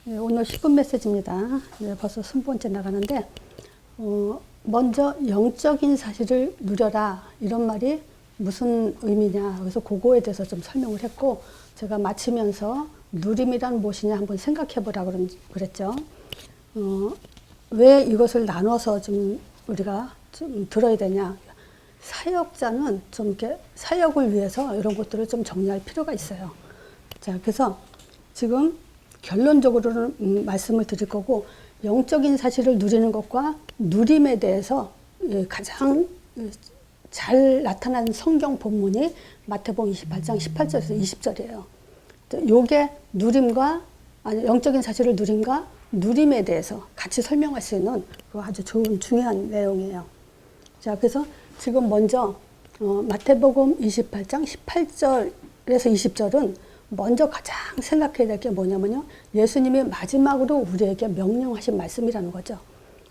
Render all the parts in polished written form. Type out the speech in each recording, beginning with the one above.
네, 오늘 10분 메시지입니다. 네, 벌써 20번째 나가는데 먼저 영적인 사실을 누려라 이런 말이 무슨 의미냐, 그래서 그거에 대해서 좀 설명을 했고, 제가 마치면서 누림이란 무엇이냐 한번 생각해 보라 그랬죠. 왜 이것을 나눠서 좀 우리가 좀 들어야 되냐. 사역자는 좀 이렇게 사역을 위해서 이런 것들을 좀 정리할 필요가 있어요. 자, 그래서 지금 결론적으로는 말씀을 드릴 거고, 영적인 사실을 누리는 것과 누림에 대해서 가장 잘 나타난 성경 본문이 마태복음 28장 18절에서 20절이에요. 요게 누림과, 아니, 영적인 사실을 누림과 누림에 대해서 같이 설명할 수 있는 아주 좋은 중요한 내용이에요. 자, 그래서 지금 먼저 마태복음 28장 18절에서 20절은 먼저 가장 생각해야 될 게 뭐냐면요, 예수님이 마지막으로 우리에게 명령하신 말씀이라는 거죠.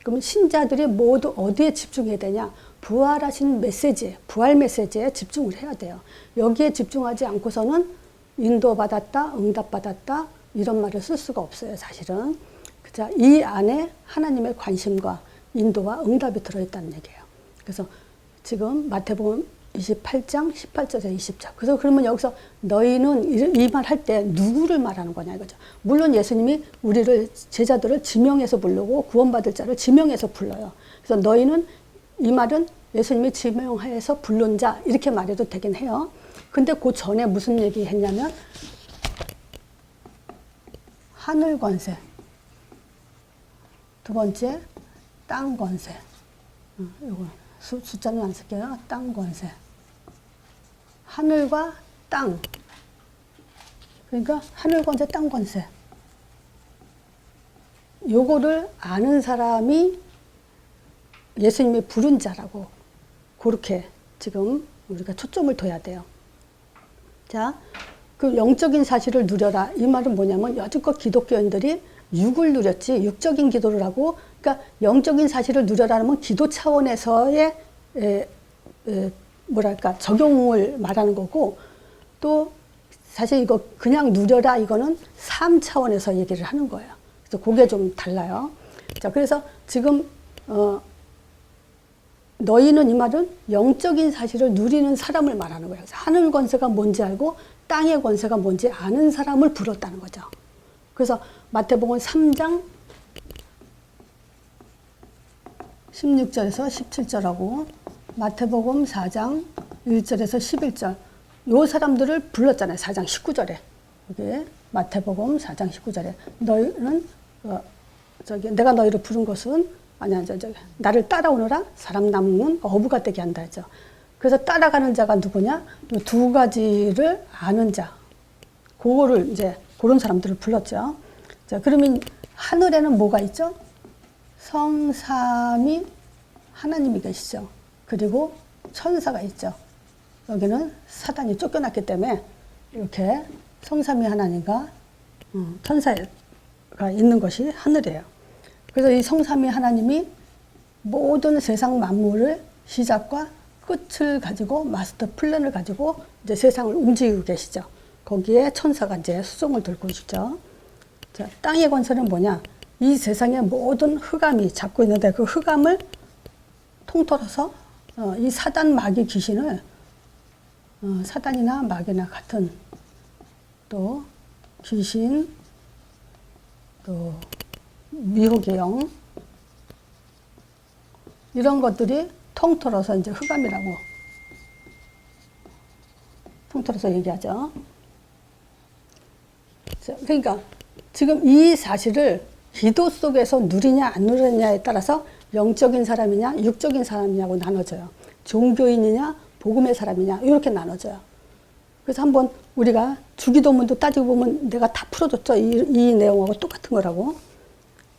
그러면 신자들이 모두 어디에 집중해야 되냐? 부활하신 메시지, 부활 메시지에 집중을 해야 돼요. 여기에 집중하지 않고서는 인도받았다, 응답받았다 이런 말을 쓸 수가 없어요, 사실은. 자, 이 안에 하나님의 관심과 인도와 응답이 들어있다는 얘기예요. 그래서 지금 마태복음 28장 18절에서 20절. 그래서 그러면 여기서 너희는 이 말 할 때 누구를 말하는 거냐 이거죠. 물론 예수님이 우리를, 제자들을 지명해서 부르고 구원받을 자를 지명해서 불러요. 그래서 너희는, 이 말은 예수님이 지명해서 부른 자 이렇게 말해도 되긴 해요. 근데 그 전에 무슨 얘기 했냐면 하늘 권세, 두 번째 땅 권세. 이거 숫자는 안 쓸게요. 땅 권세. 하늘과 땅. 그러니까 하늘 권세, 땅 권세. 요거를 아는 사람이 예수님이 부른 자라고, 그렇게 지금 우리가 초점을 둬야 돼요. 자, 그 영적인 사실을 누려라. 이 말은 뭐냐면 여지껏 기독교인들이 육을 누렸지, 육적인 기도를 하고, 그러니까 영적인 사실을 누려라는 건 기도 차원에서의 뭐랄까 적용을 말하는 거고, 또 사실 이거 그냥 누려라 이거는 삶 차원에서 얘기를 하는 거예요. 그래서 그게 좀 달라요. 자, 그래서 지금 너희는, 이 말은 영적인 사실을 누리는 사람을 말하는 거예요. 그래서 하늘 권세가 뭔지 알고 땅의 권세가 뭔지 아는 사람을 불렀다는 거죠. 그래서 마태복음 3장 16절에서 17절하고 마태복음 4장 1절에서 11절, 요 사람들을 불렀잖아요. 4장 19절에. 여기 마태복음 4장 19절에 너희는 내가 너희를 부른 것은, 아니야, 나를 따라오너라 사람 남는 어부가 되게 한다 했죠. 그래서 따라가는 자가 누구냐? 두 가지를 아는 자, 그거를 이제 그런 사람들을 불렀죠. 자, 그러면 하늘에는 뭐가 있죠? 성삼위 하나님이 계시죠. 그리고 천사가 있죠. 여기는 사단이 쫓겨났기 때문에 이렇게 성삼위 하나님과 천사가 있는 것이 하늘이에요. 그래서 이 성삼위 하나님이 모든 세상 만물을 시작과 끝을 가지고, 마스터 플랜을 가지고 이제 세상을 움직이고 계시죠. 거기에 천사가 이제 수종을 들고 있죠. 자, 땅의 권세는 뭐냐? 이 세상의 모든 흑암이 잡고 있는데 그 흑암을 통틀어서 이 사단, 마귀, 귀신을, 사단이나 마귀나 같은, 또 귀신, 또 미혹의 영, 이런 것들이 통틀어서 이제 흑암이라고 통틀어서 얘기하죠. 그러니까 지금 이 사실을 기도 속에서 누리냐 안 누리냐에 따라서 영적인 사람이냐 육적인 사람이냐고 나눠져요. 종교인이냐 복음의 사람이냐 이렇게 나눠져요. 그래서 한번 우리가 주기도문도 따지고 보면 내가 다 풀어줬죠. 이 내용하고 똑같은 거라고.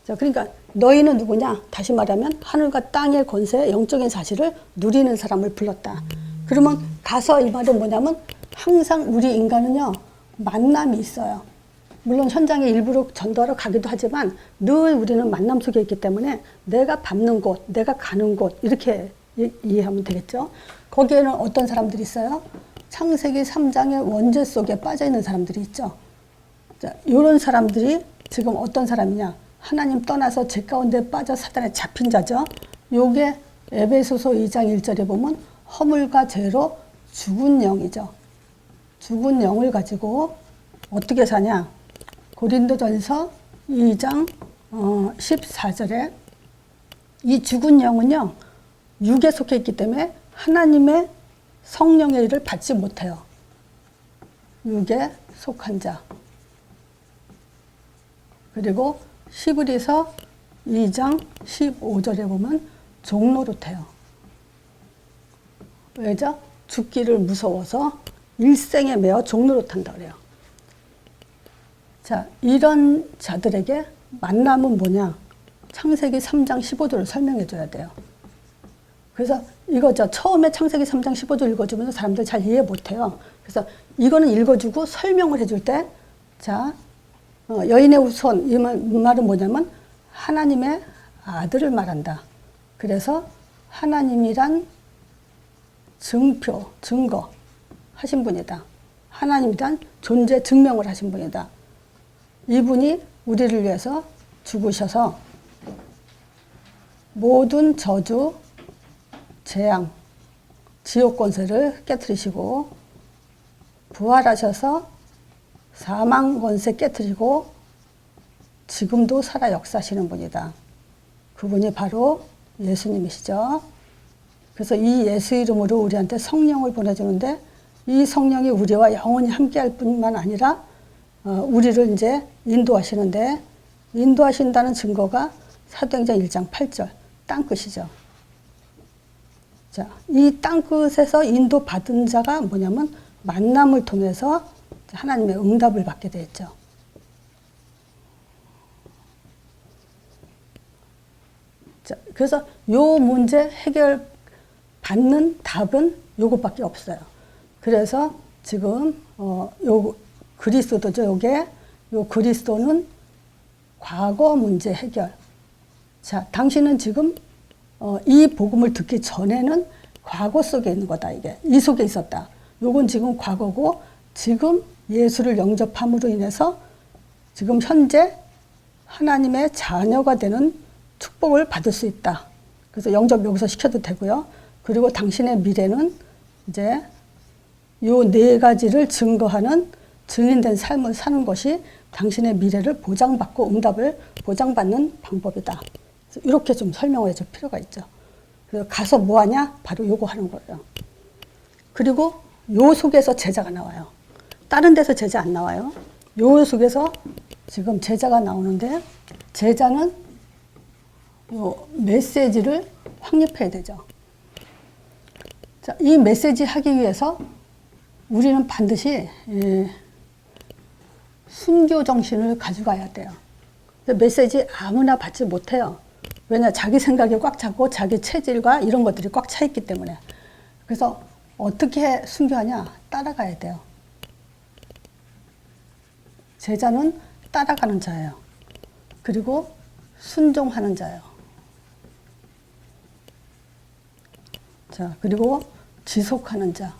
자, 그러니까 너희는 누구냐? 다시 말하면 하늘과 땅의 권세, 영적인 사실을 누리는 사람을 불렀다. 그러면 가서 이 말은 뭐냐면 항상 우리 인간은요, 만남이 있어요. 물론 현장에 일부러 전도하러 가기도 하지만 늘 우리는 만남 속에 있기 때문에 내가 밟는 곳, 내가 가는 곳 이렇게 이해하면 되겠죠. 거기에는 어떤 사람들이 있어요? 창세기 3장의 원죄 속에 빠져 있는 사람들이 있죠. 자, 이런 사람들이 지금 어떤 사람이냐? 하나님 떠나서 죄 가운데 빠져 사단에 잡힌 자죠. 요게 에베소서 2장 1절에 보면 허물과 죄로 죽은 영이죠. 죽은 영을 가지고 어떻게 사냐? 고린도전서 2장 14절에 이 죽은 영은요, 육에 속해 있기 때문에 하나님의 성령의 일을 받지 못해요. 육에 속한 자. 그리고 히브리서 2장 15절에 보면 종노릇해요. 왜죠? 죽기를 무서워서 일생에 매어 종노릇한다 그래요. 자, 이런 자들에게 만남은 뭐냐? 창세기 3장 15절을 설명해 줘야 돼요. 그래서 이거죠. 처음에 창세기 3장 15절 읽어주면서 사람들이 잘 이해 못해요. 그래서 이거는 읽어주고 설명을 해줄 때, 자, 여인의 후손, 이 말은 뭐냐면 하나님의 아들을 말한다. 그래서 하나님이란 증표, 증거 하신 분이다. 하나님이란 존재 증명을 하신 분이다. 이분이 우리를 위해서 죽으셔서 모든 저주, 재앙, 지옥 권세를 깨뜨리시고 부활하셔서 사망 권세 깨뜨리고 지금도 살아 역사하시는 분이다. 그분이 바로 예수님이시죠. 그래서 이 예수 이름으로 우리한테 성령을 보내주는데 이 성령이 우리와 영원히 함께할 뿐만 아니라 우리를 이제 인도하시는데 인도하신다는 증거가 사도행전 1장 8절 땅끝이죠. 자, 이 땅끝에서 인도받은 자가 뭐냐면 만남을 통해서 하나님의 응답을 받게 되었죠. 자, 그래서 요 문제 해결 받는 답은 요것밖에 없어요. 그래서 지금 요 그리스도죠. 요게 요 그리스도는 과거 문제 해결. 자, 당신은 지금 이 복음을 듣기 전에는 과거 속에 있는 거다. 이게 이 속에 있었다. 요건 지금 과거고 지금 예수를 영접함으로 인해서 지금 현재 하나님의 자녀가 되는 축복을 받을 수 있다. 그래서 영접 여기서 시켜도 되고요. 그리고 당신의 미래는 이제 요 네 가지를 증거하는 증인된 삶을 사는 것이 당신의 미래를 보장받고 응답을 보장받는 방법이다. 이렇게 좀 설명을 해줄 필요가 있죠. 그래서 가서 뭐 하냐? 바로 요거 하는 거예요. 그리고 요 속에서 제자가 나와요. 다른 데서 제자 안 나와요. 요 속에서 지금 제자가 나오는데 제자는 요 메시지를 확립해야 되죠. 자, 이 메시지 하기 위해서 우리는 반드시 순교 정신을 가져가야 돼요. 메시지 아무나 받지 못해요. 왜냐? 자기 생각이 꽉 차고 자기 체질과 이런 것들이 꽉 차 있기 때문에. 그래서 어떻게 순교하냐? 따라가야 돼요. 제자는 따라가는 자예요. 그리고 순종하는 자예요. 자, 그리고 지속하는 자.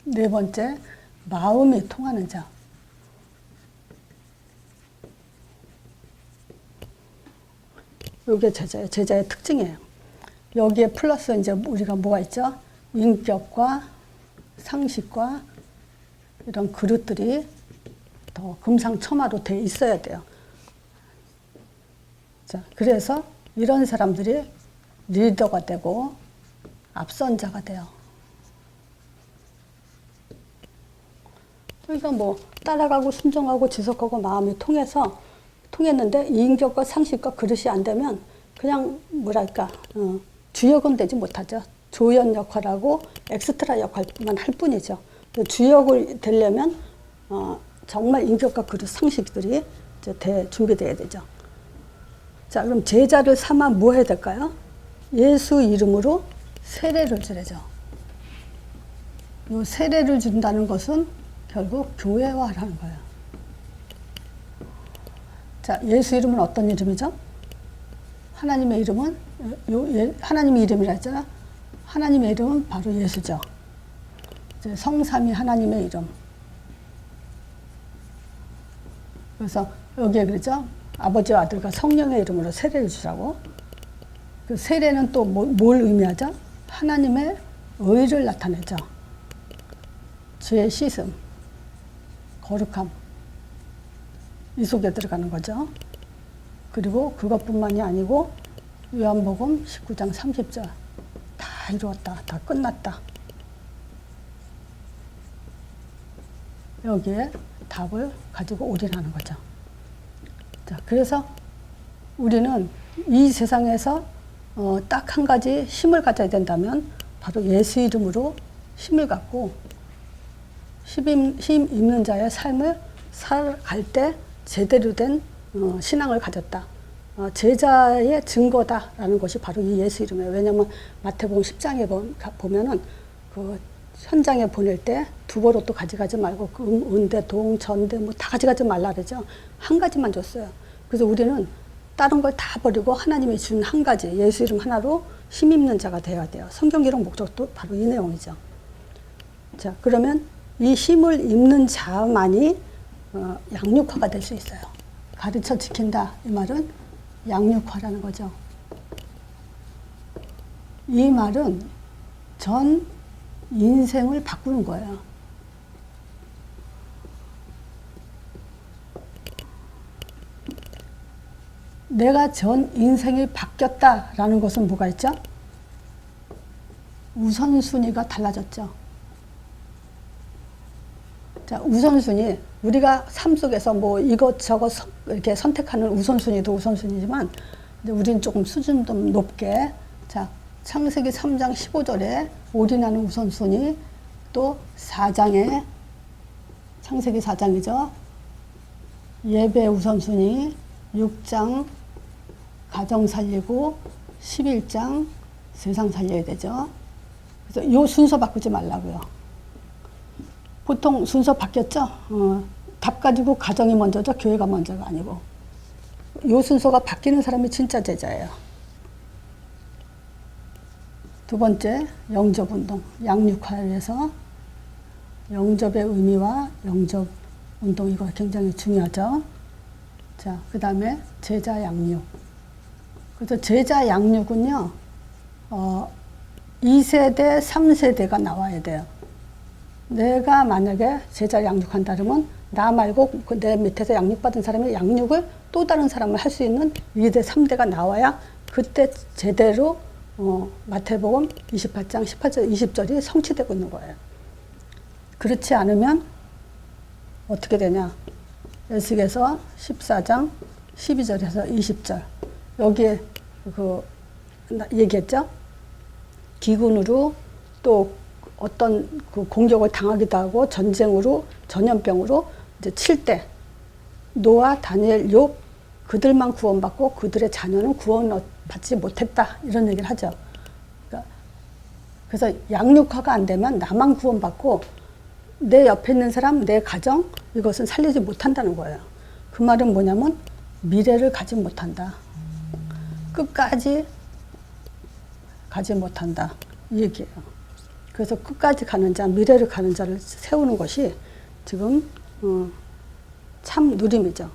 네 번째, 마음이 통하는 자. 이게 제자예요. 제자의 특징이에요. 여기에 플러스 이제 우리가 뭐가 있죠? 인격과 상식과 이런 그릇들이 더 금상첨화로 돼 있어야 돼요. 자, 그래서 이런 사람들이 리더가 되고 앞선 자가 돼요. 그러니까 뭐 따라가고 순종하고 지속하고 마음이 통했는데 인격과 상식과 그릇이 안 되면 그냥 뭐랄까 주역은 되지 못하죠. 조연 역할하고 엑스트라 역할만 할 뿐이죠. 주역을 되려면 정말 인격과 그릇 상식들이 이제 준비돼야 되죠. 자, 그럼 제자를 삼아 뭐 해야 될까요? 예수 이름으로 세례를 주래죠. 이 세례를 준다는 것은 결국 교회화라는 거예요. 자, 예수 이름은 어떤 이름이죠? 하나님의 이름은 하나님의 이름이라 했잖아. 하나님의 이름은 바로 예수죠. 이제 성삼위 하나님의 이름. 그래서 여기에 그러죠. 아버지와 아들과 성령의 이름으로 세례를 주라고. 그 세례는 또 뭘 의미하죠? 하나님의 의를 나타내죠. 죄의 씻음, 거룩함, 이 속에 들어가는 거죠. 그리고 그것뿐만이 아니고 요한복음 19장 30절 다 이루었다, 다 끝났다. 여기에 답을 가지고 올인하는 거죠. 자, 그래서 우리는 이 세상에서 딱 한 가지 힘을 가져야 된다면 바로 예수 이름으로 힘을 갖고 힘 있는 자의 삶을 살아갈 때 제대로 된 신앙을 가졌다. 제자의 증거다라는 것이 바로 이 예수 이름이에요. 왜냐하면 마태복음 10장에 보면은 그 현장에 보낼 때 두보로또 가져가지 말고 은대, 동, 전대 뭐 다 가져가지 말라 그러죠. 한 가지만 줬어요. 그래서 우리는 다른 걸 다 버리고 하나님이 준 한 가지 예수 이름 하나로 힘 있는 자가 되어야 돼요. 성경 기록 목적도 바로 이 내용이죠. 자, 그러면 이 힘을 입는 자만이 양육화가 될 수 있어요. 가르쳐 지킨다 이 말은 양육화라는 거죠. 이 말은 전 인생을 바꾸는 거예요. 내가 전 인생이 바뀌었다라는 것은 뭐가 있죠? 우선순위가 달라졌죠. 자, 우선순위. 우리가 삶 속에서 뭐 이것저것 이렇게 선택하는 우선순위도 우선순위지만, 이제 우리는 조금 수준 좀 높게, 자, 창세기 3장 15절에 올인하는 우선순위, 또 4장에, 창세기 4장이죠. 예배 우선순위, 6장 가정 살리고, 11장 세상 살려야 되죠. 그래서 이 순서 바꾸지 말라고요. 보통 순서 바뀌었죠? 답 가지고 가정이 먼저죠? 교회가 먼저가 아니고. 이 순서가 바뀌는 사람이 진짜 제자예요. 두 번째, 영접운동. 양육화에 의해서 영접의 의미와 영접운동, 이거 굉장히 중요하죠. 자, 그 다음에 제자 양육. 그래서 제자 양육은요, 2세대, 3세대가 나와야 돼요. 내가 만약에 제자 양육한다 그러면 나 말고 내 밑에서 양육받은 사람이 양육을 또 다른 사람을 할 수 있는 2대, 3대가 나와야 그때 제대로 마태복음 28장 18절, 20절이 성취되고 있는 거예요. 그렇지 않으면 어떻게 되냐? 에스겔서 14장 12절에서 20절 여기에 그 얘기했죠. 기근으로 또 어떤 그 공격을 당하기도 하고 전쟁으로 전염병으로 이제 칠 때 노아, 다니엘, 욥 그들만 구원받고 그들의 자녀는 구원받지 못했다 이런 얘기를 하죠. 그러니까 그래서 양육화가 안 되면 나만 구원받고 내 옆에 있는 사람, 내 가정 이것은 살리지 못한다는 거예요. 그 말은 뭐냐면 미래를 가지 못한다. 끝까지 가지 못한다 이 얘기예요. 그래서 끝까지 가는 자, 미래를 가는 자를 세우는 것이 지금 참 누림이죠.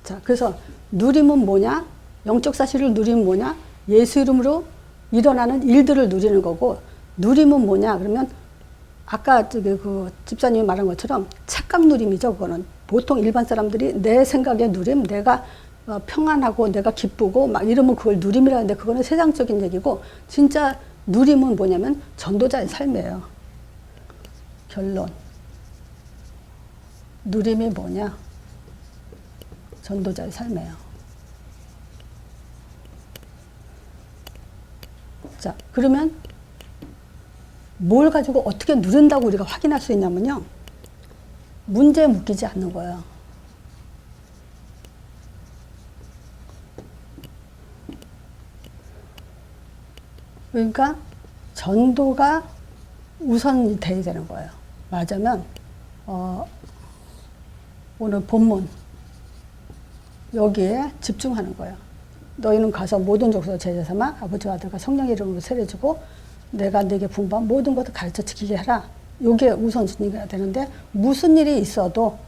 자, 그래서 누림은 뭐냐? 영적 사실을 누림은 뭐냐? 예수 이름으로 일어나는 일들을 누리는 거고, 누림은 뭐냐? 그러면 아까 저기 그 집사님이 말한 것처럼 착각 누림이죠. 그거는 보통 일반 사람들이 내 생각의 누림, 내가 평안하고 내가 기쁘고 막 이러면 그걸 누림이라는데 그거는 세상적인 얘기고, 진짜 누림은 뭐냐면 전도자의 삶이에요. 결론. 누림이 뭐냐? 전도자의 삶이에요. 자, 그러면 뭘 가지고 어떻게 누린다고 우리가 확인할 수 있냐면요. 문제에 묶이지 않는 거예요. 그러니까 전도가 우선이 돼야 되는 거예요. 맞으면 오늘 본문 여기에 집중하는 거예요. 너희는 가서 모든 족속 제자 삼아 아버지와 아들과 성령 이름으로 세례주고 내가 네게 분부한 모든 것을 가르쳐 지키게 하라. 이게 우선순위가 되는데 무슨 일이 있어도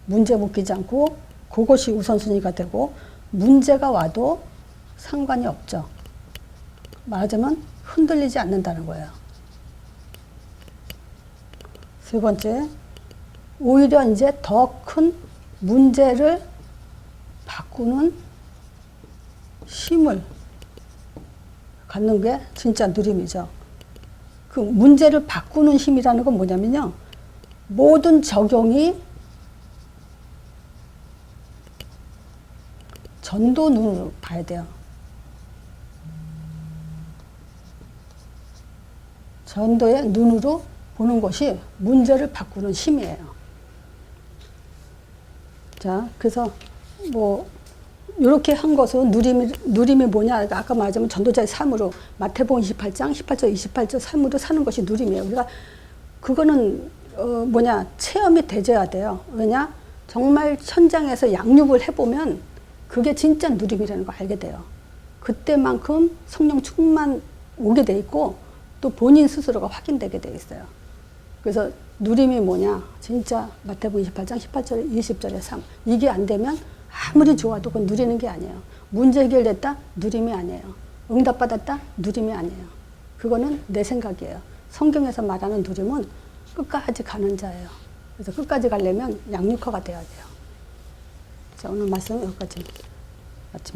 문제 묶이지 않고 그것이 우선순위가 되고 문제가 와도 상관이 없죠. 말하자면 흔들리지 않는다는 거예요. 세 번째, 오히려 이제 더 큰 문제를 바꾸는 힘을 갖는 게 진짜 누림이죠. 그 문제를 바꾸는 힘이라는 건 뭐냐면요. 모든 적용이 전도 눈으로 봐야 돼요. 전도의 눈으로 보는 것이 문제를 바꾸는 힘이에요. 자, 그래서 뭐 이렇게 한 것은 누림이 뭐냐? 아까 말하자면 전도자의 삶으로 마태복음 28장 18절 28절 삶으로 사는 것이 누림이에요. 우리가 그거는 체험이 되져야 돼요. 왜냐? 정말 현장에서 양육을 해보면 그게 진짜 누림이라는 거 알게 돼요. 그때만큼 성령 충만 오게 돼 있고 또 본인 스스로가 확인되게 돼 있어요. 그래서 누림이 뭐냐? 진짜 마태복음 28장 18절 20절의 삶. 이게 안 되면 아무리 좋아도 그건 누리는 게 아니에요. 문제 해결됐다? 누림이 아니에요. 응답받았다? 누림이 아니에요. 그거는 내 생각이에요. 성경에서 말하는 누림은 끝까지 가는 자예요. 그래서 끝까지 가려면 양육화가 돼야 돼요. 자, 오늘 말씀 여기까지 마칩니다.